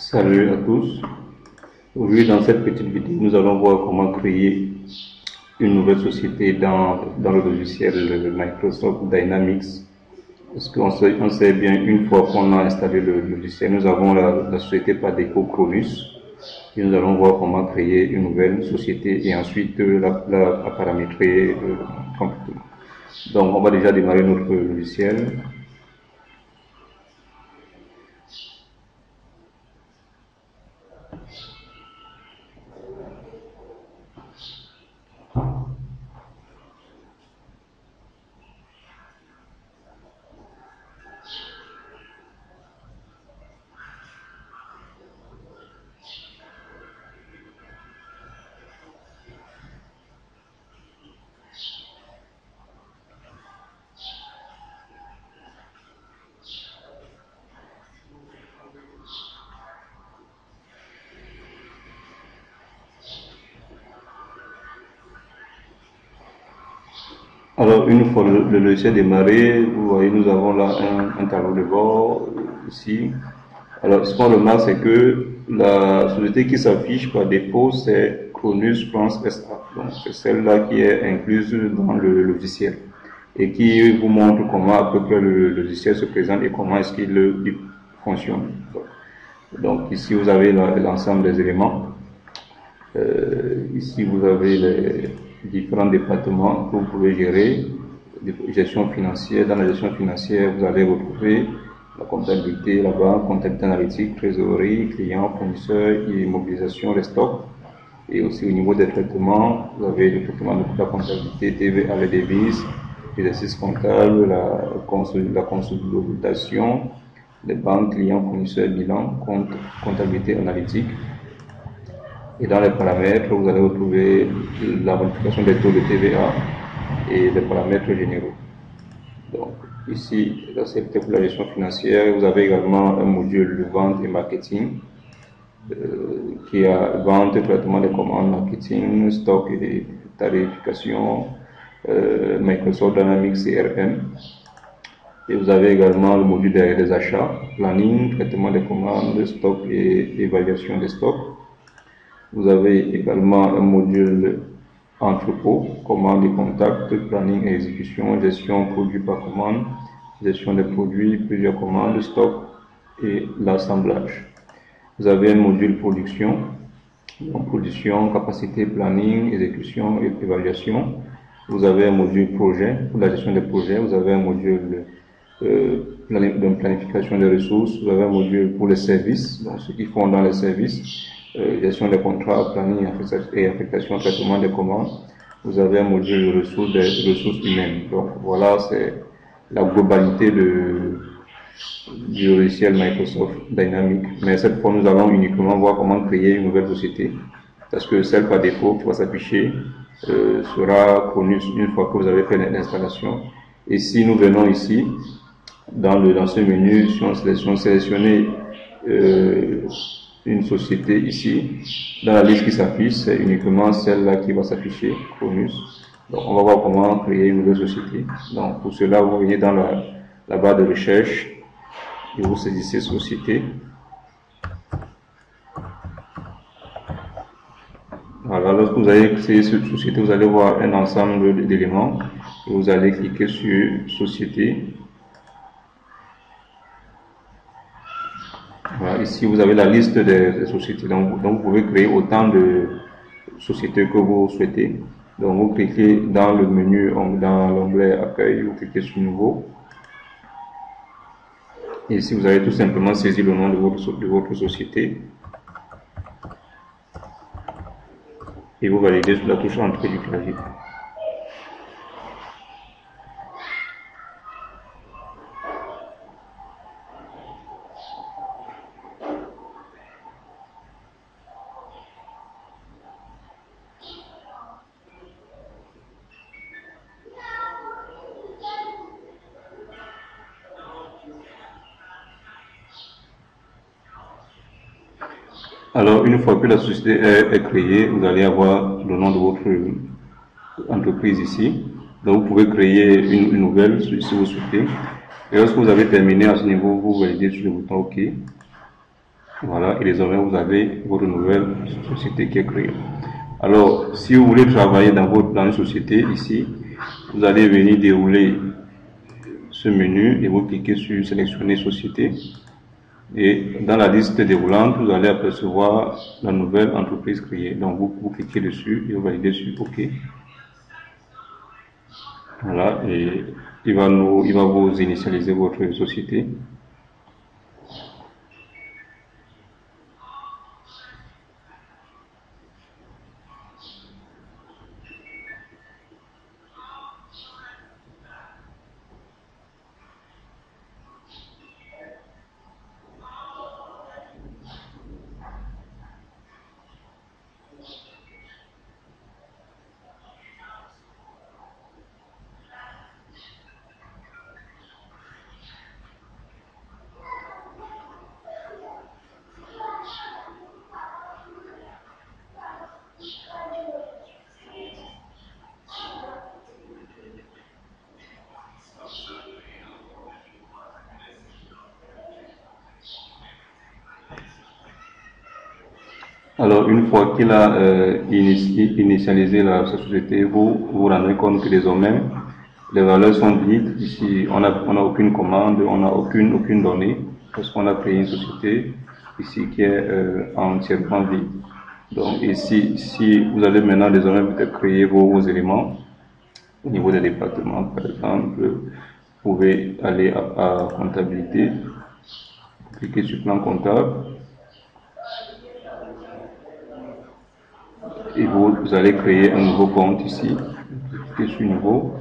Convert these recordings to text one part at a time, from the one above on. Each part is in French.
Salut à tous. Aujourd'hui, dans cette petite vidéo, nous allons voir comment créer une nouvelle société dans le logiciel Microsoft Dynamics. Parce qu'on sait bien, une fois qu'on a installé le logiciel, nous avons la société par défaut Cronus. Et nous allons voir comment créer une nouvelle société et ensuite la paramétrer complètement. Donc, on va déjà démarrer notre logiciel. Alors, une fois le logiciel démarré, vous voyez, nous avons là un tableau de bord ici. Alors, ce qu'on remarque, c'est que la société qui s'affiche par défaut, c'est Cronus France SA. Donc, c'est celle-là qui est incluse dans le logiciel et qui vous montre comment à peu près le logiciel se présente et comment est-ce qu'il fonctionne. Donc, ici, vous avez l'ensemble des éléments. Ici, vous avez les différents départements que vous pouvez gérer, gestion financière. Dans la gestion financière, vous allez retrouver la comptabilité, la banque, comptabilité analytique, trésorerie, clients, fournisseurs, immobilisation, les stocks. Et aussi au niveau des traitements, vous avez le traitement de la comptabilité, TVA, les devises, l'exercice comptable, la consolidation, les banques, clients, fournisseurs, bilan, comptabilité analytique. Et dans les paramètres, vous allez retrouver la modification des taux de TVA et les paramètres généraux. Donc, ici, là, c'est pour la gestion financière. Vous avez également un module de vente et marketing qui a vente, traitement des commandes, marketing, stock et tarification, Microsoft Dynamics CRM. Et vous avez également le module des achats, planning, traitement des commandes, stock et évaluation des stocks. Vous avez également un module entrepôt, commande et contact, planning et exécution, gestion produit par commande, gestion des produits, plusieurs commandes, stock et l'assemblage. Vous avez un module production, donc production, capacité, planning, exécution et évaluation. Vous avez un module projet, pour la gestion des projets. Vous avez un module de planification des ressources. Vous avez un module pour les services, donc ceux qui font dans les services. Gestion des contrats, planning et affectation, traitement des commandes. Vous avez un module de ressources, des ressources humaines. Donc voilà, c'est la globalité du logiciel Microsoft Dynamics. Mais cette fois, nous allons uniquement voir comment créer une nouvelle société. Parce que celle par défaut qui va s'afficher sera connue une fois que vous avez fait l'installation. Et si nous venons ici, dans ce menu, si on sélectionne une société ici, dans la liste qui s'affiche, c'est uniquement celle-là qui va s'afficher, Cronus. Donc on va voir comment créer une nouvelle société. Donc pour cela, vous venez dans la barre de recherche et vous saisissez société. Voilà, lorsque vous allez créer cette société, vous allez voir un ensemble d'éléments et vous allez cliquer sur société. Voilà, ici vous avez la liste des sociétés, donc vous pouvez créer autant de sociétés que vous souhaitez. Donc vous cliquez dans le menu, dans l'onglet accueil, vous cliquez sur nouveau. Et ici vous allez tout simplement saisir le nom de votre société. Et vous validez sur la touche entrée du clavier. Alors, une fois que la société est créée, vous allez avoir le nom de votre entreprise ici. Donc, vous pouvez créer une nouvelle si vous souhaitez. Et lorsque vous avez terminé à ce niveau, vous validez sur le bouton OK. Voilà, et désormais vous avez votre nouvelle société qui est créée. Alors, si vous voulez travailler dans une société ici, vous allez venir dérouler ce menu et vous cliquez sur sélectionner société. Et dans la liste déroulante, vous allez apercevoir la nouvelle entreprise créée. Donc vous cliquez dessus et vous validez sur OK. Voilà, et il va vous initialiser votre société. Alors, une fois qu'il a initialisé la société, vous vous rendrez compte que désormais, les valeurs sont vides. Ici, on n'a aucune commande, on n'a aucune donnée, parce qu'on a créé une société ici qui est entièrement vide. Donc, ici, si vous allez maintenant désormais peut-être créer vos éléments au niveau des départements, par exemple, vous pouvez aller à comptabilité, cliquez sur plan comptable. Et vous allez créer un nouveau compte ici, cliquez sur nouveau,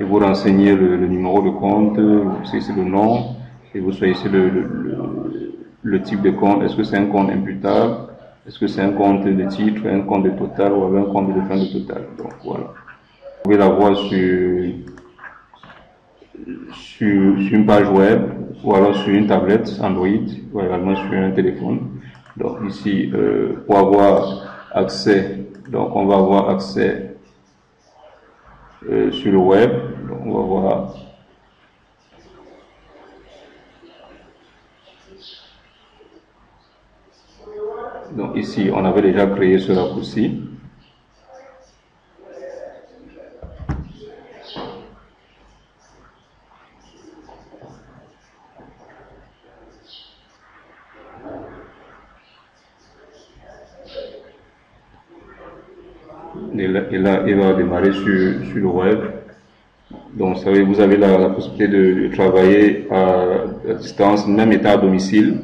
et vous renseignez le numéro de compte, vous choisissez le nom, et vous choisissez le type de compte. Est-ce que c'est un compte imputable? Est-ce que c'est un compte de titre, un compte de total ou un compte de fin de total? Donc voilà. Vous pouvez l'avoir sur une page web ou alors sur une tablette Android ou également sur un téléphone. Donc ici, pour avoir accès, donc on va avoir accès sur le web. Donc on va voir donc ici on avait déjà créé ce raccourci. Et là, il va démarrer sur le web. Donc, vous avez la possibilité de travailler à distance, même étant à domicile.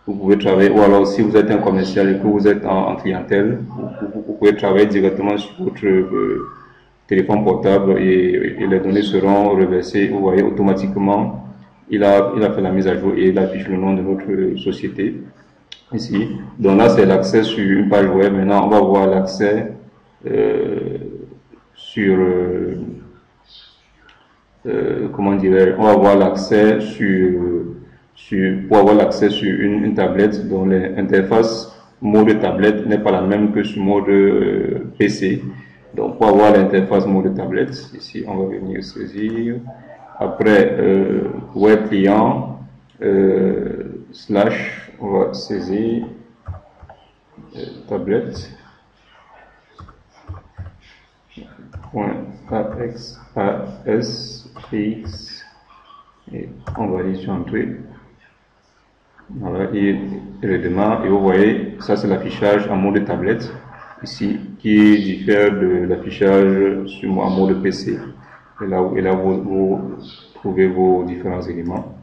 Vous pouvez travailler, ou alors si vous êtes un commercial et que vous êtes en clientèle, vous pouvez travailler directement sur votre téléphone portable et les données seront reversées. Vous voyez automatiquement, il a fait la mise à jour et il affiche le nom de notre société ici. Donc là, c'est l'accès sur une page web. Maintenant, on va voir l'accès sur comment dirais-je, on va avoir l'accès pour avoir l'accès sur une tablette dont l'interface mode tablette n'est pas la même que sur mode PC. Donc pour avoir l'interface mode tablette, ici on va venir saisir. Après web client slash, on va saisir tablette. .axasx et on va aller sur entrée. Voilà, il redémarre et vous voyez, ça c'est l'affichage en mode tablette ici qui diffère de l'affichage en mode PC. Et là vous trouvez vos différents éléments.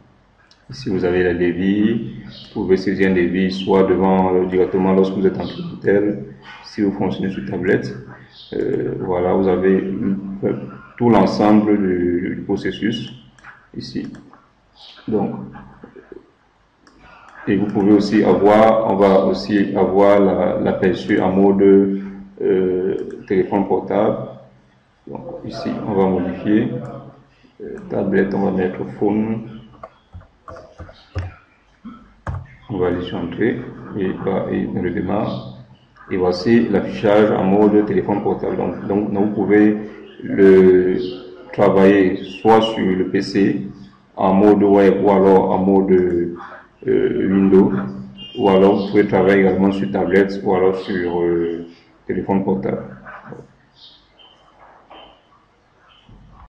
Ici vous avez la devis, vous pouvez saisir un devis soit devant directement lorsque vous êtes en clientèle, si vous fonctionnez sur tablette. Voilà, vous avez tout l'ensemble du processus ici. Donc, et vous pouvez aussi avoir, on va aussi avoir l'aperçu en mode téléphone portable. Donc ici, on va modifier tablette, on va mettre phone. On va aller sur entrée et on redémarre. Et voici l'affichage en mode téléphone portable. Donc vous pouvez le travailler soit sur le PC en mode web ou alors en mode Windows. ou alors vous pouvez travailler également sur tablette ou alors sur téléphone portable.